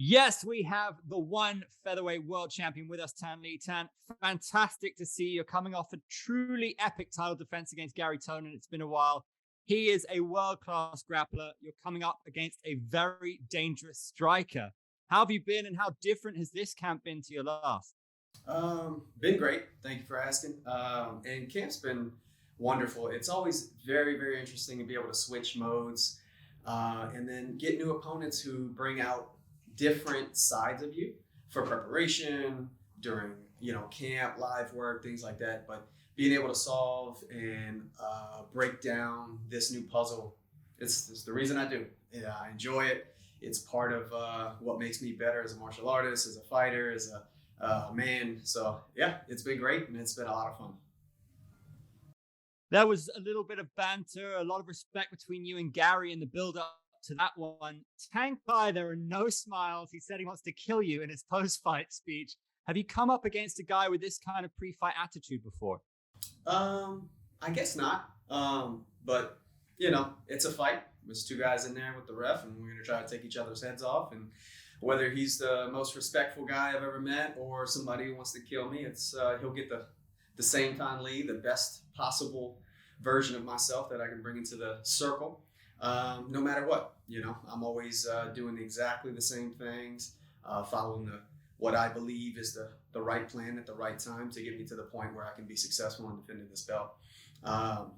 Yes, we have the one featherweight world champion with us, Tan Lee. Tan, fantastic to see you coming off a truly epic title defense against Gary Tonin. It's been a while. He is a world class grappler. You're coming up against a very dangerous striker. How have you been, and how different has this camp been to your last? Been great. Thank you for asking. And camp's been wonderful. It's always very, very interesting to be able to switch modes and then get new opponents who bring out different sides of you for preparation during, camp, live work, things like that. But being able to solve and break down this new puzzle, it's the reason I do. Yeah, I enjoy it. It's part of what makes me better as a martial artist, as a fighter, as a man. So yeah, it's been great and it's been a lot of fun. There was a little bit of banter, a lot of respect between you and Gary in the build up to that one. Tank Pai, there are no smiles. He said he wants to kill you in his post fight speech. Have you come up against a guy with this kind of pre fight attitude before? I guess not. But it's a fight. There's two guys in there with the ref, and we're gonna try to take each other's heads off. And whether he's the most respectful guy I've ever met or somebody who wants to kill me, it's he'll get the same Tan Lee, the best possible version of myself that I can bring into the circle. No matter what, I'm always doing exactly the same things, following what I believe is the right plan at the right time to get me to the point where I can be successful in defending this belt. Um,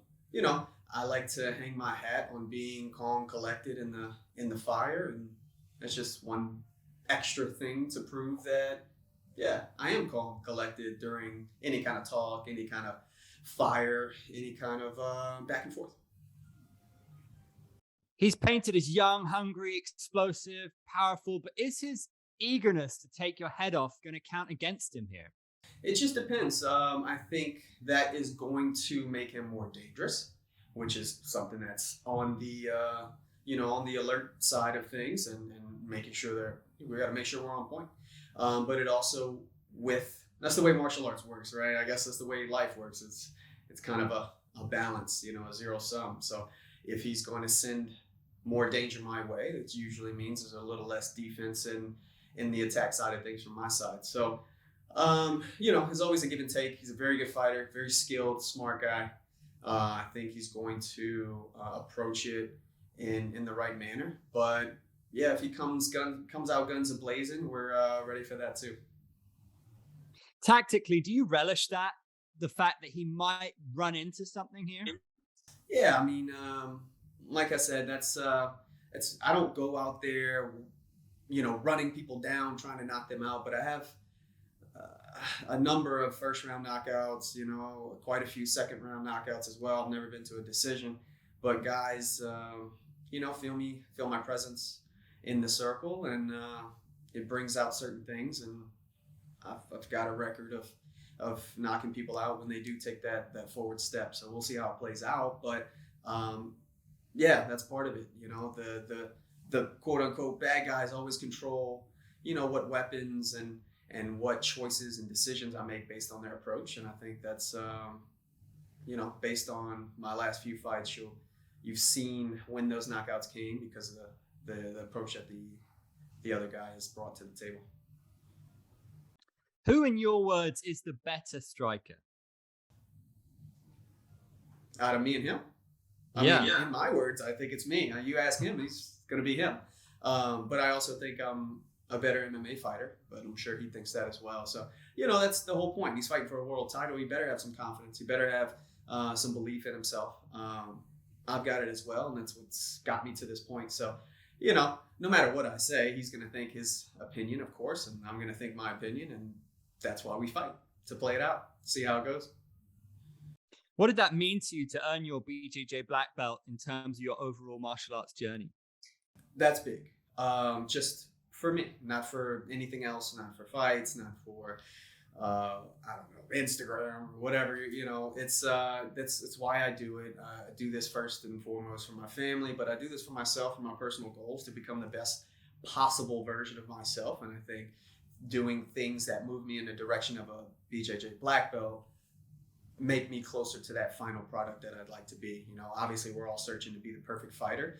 I like to hang my hat on being calm, collected in the fire, and that's just one extra thing to prove that, yeah, I am calm, collected during any kind of talk, any kind of fire, any kind of back and forth. He's painted as young, hungry, explosive, powerful, but is his eagerness to take your head off going to count against him here? It just depends. I think that is going to make him more dangerous, which is something that's on the on the alert side of things, and making sure that we got to make sure we're on point. But it also that's the way martial arts works, right? I guess that's the way life works. It's kind of a balance, a zero sum. So if he's going to send more danger my way, that usually means there's a little less defense in the attack side of things from my side. So there's always a give and take. He's a very good fighter, very skilled, smart guy. I think he's going to approach it in the right manner. But yeah, if he comes out guns a blazing, we're ready for that too. Tactically, do you relish that? The fact that he might run into something here? Yeah, I mean, like I said, that's it's. I don't go out there, running people down, trying to knock them out. But I have a number of first round knockouts, quite a few second round knockouts as well. I've never been to a decision, but guys, feel my presence in the circle, and it brings out certain things. And I've got a record of knocking people out when they do take that forward step. So we'll see how it plays out. But yeah, that's part of it. The quote unquote bad guys always control, what weapons and what choices and decisions I make based on their approach. And I think that's, based on my last few fights, you've seen when those knockouts came because of the approach that the other guy has brought to the table. Who, in your words, is the better striker? Out of me and him? I mean, in my words, I think it's me. You ask him, he's going to be him. But I also think I'm a better MMA fighter, but I'm sure he thinks that as well. So, that's the whole point. He's fighting for a world title. He better have some confidence. He better have some belief in himself. I've got it as well, and that's what's got me to this point. So, no matter what I say, he's going to think his opinion, of course, and I'm going to think my opinion, and that's why we fight, to play it out, see how it goes. What did that mean to you to earn your BJJ black belt in terms of your overall martial arts journey? That's big. Just for me, not for anything else, not for fights, not for I don't know, Instagram or whatever. It's why I do it. I do this first and foremost for my family, but I do this for myself, for my personal goals, to become the best possible version of myself. And I think doing things that move me in the direction of a BJJ black belt make me closer to that final product that I'd like to be. Obviously we're all searching to be the perfect fighter.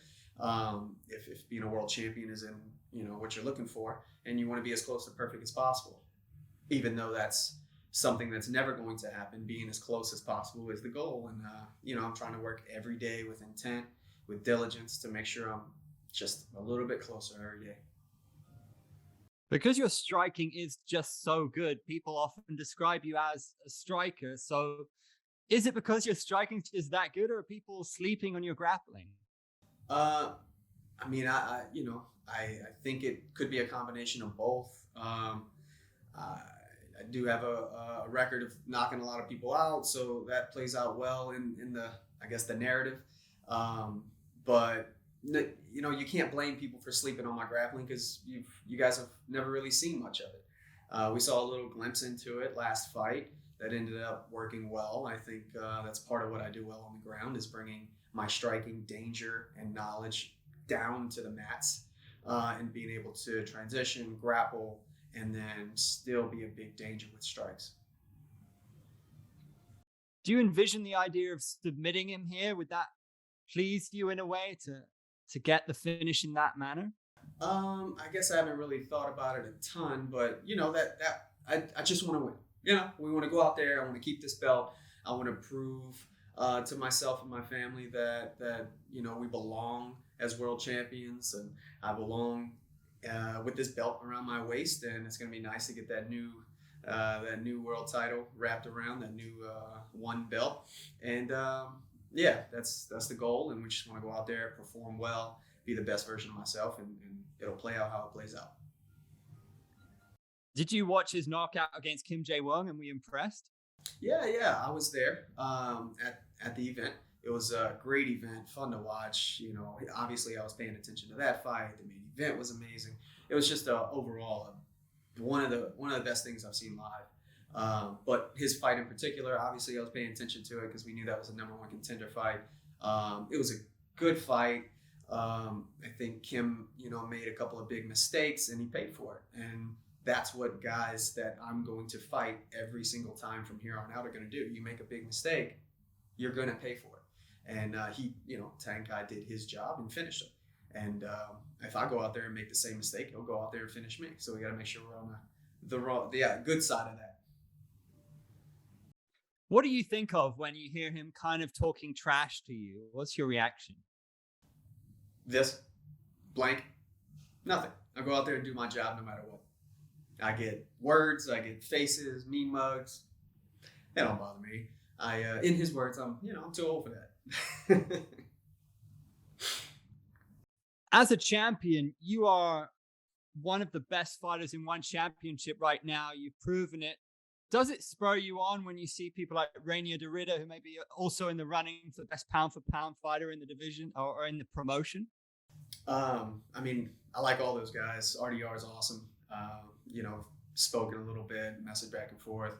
If being a world champion is what you're looking for, and you want to be as close to perfect as possible. Even though that's something that's never going to happen, being as close as possible is the goal. And I'm trying to work every day with intent, with diligence, to make sure I'm just a little bit closer every day. Because your striking is just so good, people often describe you as a striker. So is it because your striking is that good, or are people sleeping on your grappling? Uh, I mean, I think it could be a combination of both. I do have a record of knocking a lot of people out, so that plays out well in the, I guess, the narrative. But you can't blame people for sleeping on my grappling, because you guys have never really seen much of it. We saw a little glimpse into it last fight that ended up working well. I think that's part of what I do well on the ground, is bringing my striking danger and knowledge down to the mats, and being able to transition, grapple, and then still be a big danger with strikes. Do you envision the idea of submitting him here? Would that please you in a way to get the finish in that manner? I guess I haven't really thought about it a ton, but I just want to win. We want to go out there. I want to keep this belt. I want to prove to myself and my family that we belong as world champions, and I belong with this belt around my waist. And it's going to be nice to get that new world title wrapped around that new one belt. And that's the goal. And we just want to go out there, perform well, be the best version of myself, and it'll play out how it plays out. Did you watch his knockout against Kim Jae-won, and were you impressed? Yeah, I was there at the event. It was a great event, fun to watch. Obviously I was paying attention to that fight. The main event was amazing. It was just overall one of the best things I've seen live. But his fight in particular, obviously I was paying attention to it because we knew that was a number one contender fight. It was a good fight. I think Kim, made a couple of big mistakes, and he paid for it. And that's what guys that I'm going to fight every single time from here on out are going to do. You make a big mistake, you're going to pay for it. And Tankai did his job and finished it. And if I go out there and make the same mistake, he'll go out there and finish me. So we got to make sure we're on the good side of that. What do you think of when you hear him kind of talking trash to you? What's your reaction? This blank, nothing. I go out there and do my job no matter what. I get words, I get faces, mean mugs. That don't bother me. In his words, I'm too old for that. As a champion, you are one of the best fighters in one championship right now. You've proven it. Does it spur you on when you see people like Rainier Derrida, who may be also in the running for the best pound for pound fighter in the division or in the promotion? I like all those guys. RDR is awesome. Spoken a little bit, message back and forth.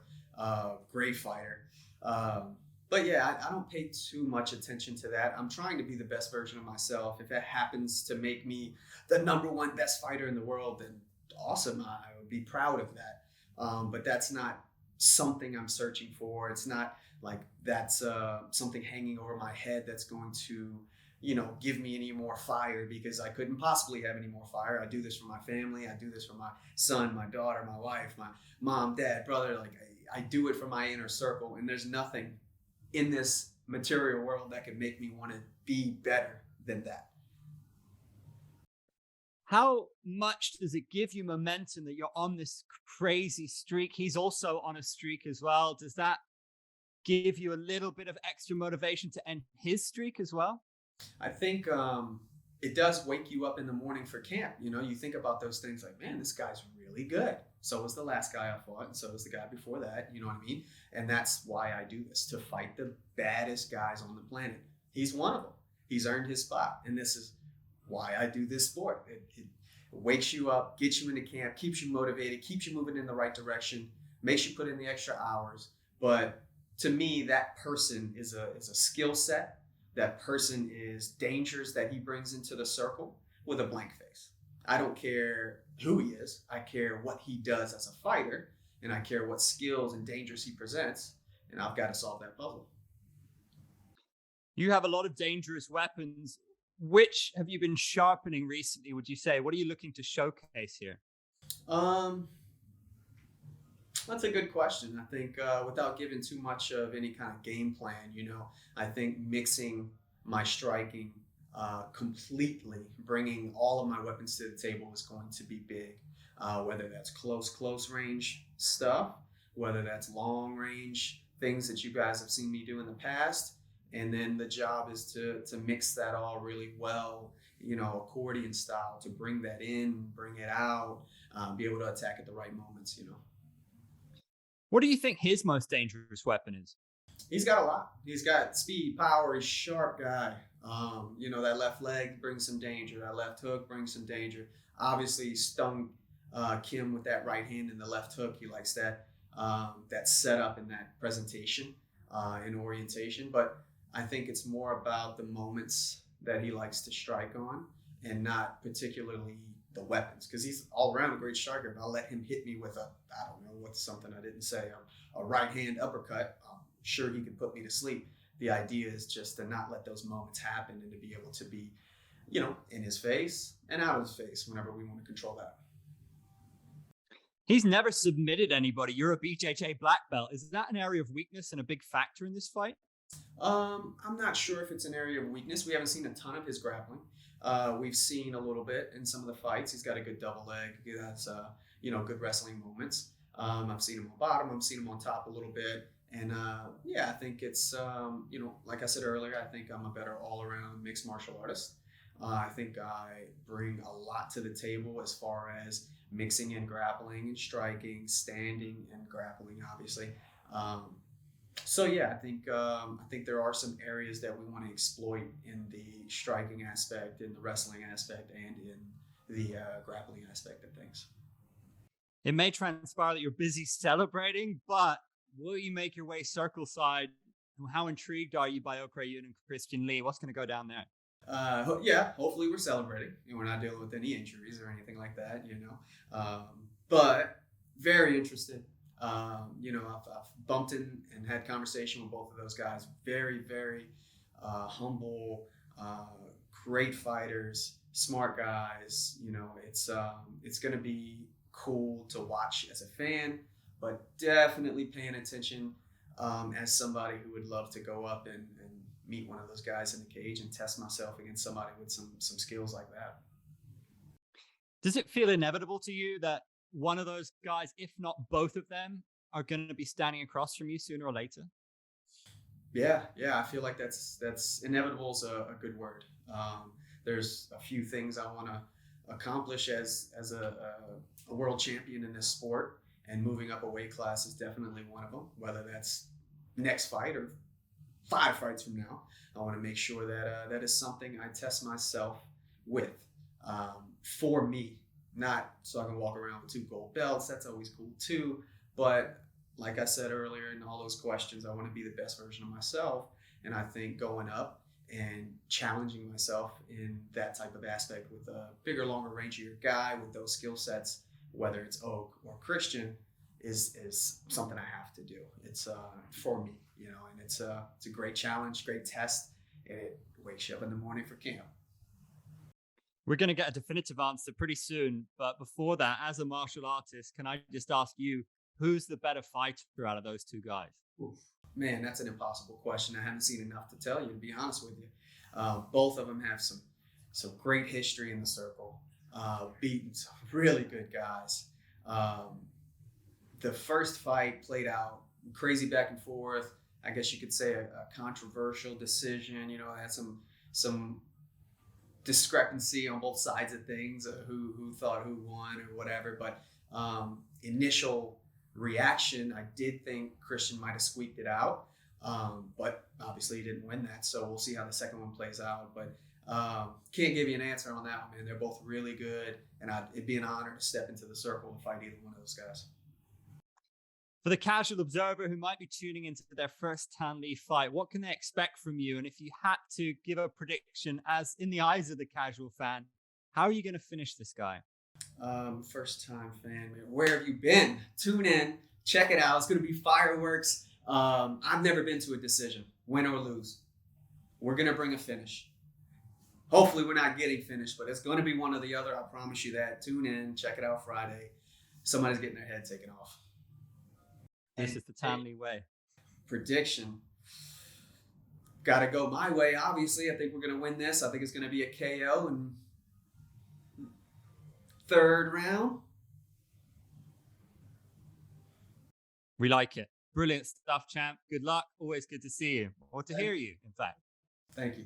Great fighter. But yeah, I don't pay too much attention to that. I'm trying to be the best version of myself. If that happens to make me the number one best fighter in the world, then awesome. I would be proud of that. But that's not something I'm searching for. It's not like that's something hanging over my head that's going to, give me any more fire, because I couldn't possibly have any more fire. I do this for my family. I do this for my son, my daughter, my wife, my mom, dad, brother. Like I do it for my inner circle, and there's nothing in this material world that could make me want to be better than that. How much does it give you momentum that you're on this crazy streak? He's also on a streak as well. Does that give you a little bit of extra motivation to end his streak as well? I think it does wake you up in the morning for camp. You think about those things like, man, this guy's really good. So was the last guy I fought, and so was the guy before that. You know what I mean? And that's why I do this, to fight the baddest guys on the planet. He's one of them. He's earned his spot. And this is why I do this sport. It wakes you up, gets you into camp, keeps you motivated, keeps you moving in the right direction, makes you put in the extra hours. But to me, that person is a skill set. That person is dangers that he brings into the circle with a blank face. I don't care who he is. I care what he does as a fighter, and I care what skills and dangers he presents, and I've got to solve that puzzle. You have a lot of dangerous weapons. Which have you been sharpening recently, would you say? What are you looking to showcase here? Um, that's a good question. I think without giving too much of any kind of game plan, I think mixing my striking completely, bringing all of my weapons to the table is going to be big. Whether that's close range stuff, whether that's long range things that you guys have seen me do in the past, and then the job is to mix that all really well, accordion style, to bring that in, bring it out, be able to attack at the right moments. What do you think his most dangerous weapon is? He's got a lot. He's got speed, power. He's a sharp guy. That left leg brings some danger. That left hook brings some danger. Obviously, he stung Kim with that right hand and the left hook. He likes that setup and that presentation and orientation. But I think it's more about the moments that he likes to strike on, and not particularly the weapons, because he's all around a great striker. But I'll let him hit me with I don't know what's something I didn't say, a right hand uppercut. I'm sure he could put me to sleep. The idea is just to not let those moments happen, and to be able to be, in his face and out of his face whenever we want to control that. He's never submitted anybody. You're a BJJ black belt. Is that an area of weakness and a big factor in this fight? I'm not sure if it's an area of weakness. We haven't seen a ton of his grappling. We've seen a little bit in some of the fights. He's got a good double leg. He has, good wrestling moments. I've seen him on bottom. I've seen him on top a little bit. And I think it's, like I said earlier, I think I'm a better all-around mixed martial artist. I think I bring a lot to the table as far as mixing in grappling and striking, standing and grappling, obviously. I think there are some areas that we want to exploit in the striking aspect, in the wrestling aspect, and in the grappling aspect of things. It may transpire that you're busy celebrating, but will you make your way circle side? How intrigued are you by Okra Yun and Christian Lee? What's going to go down there? Hopefully we're celebrating and we're not dealing with any injuries or anything like that, but very interested. I've bumped in and had conversation with both of those guys. Very, very humble, great fighters, smart guys. It's going to be cool to watch as a fan, but definitely paying attention as somebody who would love to go up and meet one of those guys in the cage and test myself against somebody with some skills like that. Does it feel inevitable to you that one of those guys, if not both of them, are going to be standing across from you sooner or later? Yeah. I feel like that's inevitable is a good word. There's a few things I want to accomplish as a world champion in this sport, and moving up a weight class is definitely one of them. Whether that's next fight or 5 fights from now, I want to make sure that that is something I test myself with, for me, not so I can walk around with 2 gold belts. That's always cool too. But like I said earlier in all those questions, I want to be the best version of myself. And I think going up and challenging myself in that type of aspect with a bigger, longer, rangier guy with those skill sets, whether it's Oak or Christian, is something I have to do. It's for me, and it's a great challenge, great test, and it wakes you up in the morning for camp. We're going to get a definitive answer pretty soon. But before that, as a martial artist, can I just ask you, who's the better fighter out of those 2 guys? Oof. Man, that's an impossible question. I haven't seen enough to tell you, to be honest with you. Both of them have some great history in the circle, beaten some really good guys. The first fight played out crazy back and forth. I guess you could say a controversial decision. Had some discrepancy on both sides of things, who thought who won or whatever. But initial reaction, I did think Christian might have squeaked it out, but obviously he didn't win that. So we'll see how the second one plays out. But can't give you an answer on that one, man. They're both really good, and it'd be an honor to step into the circle and fight either one of those guys. For the casual observer who might be tuning into their first Tan Lee fight, what can they expect from you? And if you had to give a prediction, as in the eyes of the casual fan, how are you going to finish this guy? First time fan, man. Where have you been? Tune in, check it out. It's going to be fireworks. I've never been to a decision, win or lose. We're going to bring a finish. Hopefully we're not getting finished, but it's going to be one or the other. I promise you that. Tune in, check it out Friday. Somebody's getting their head taken off. This is the Tanley way. Prediction. Got to go my way, obviously. I think we're going to win this. I think it's going to be a KO in third round. We like it. Brilliant stuff, champ. Good luck. Always good to see you, or to hear you, in fact. Thank you.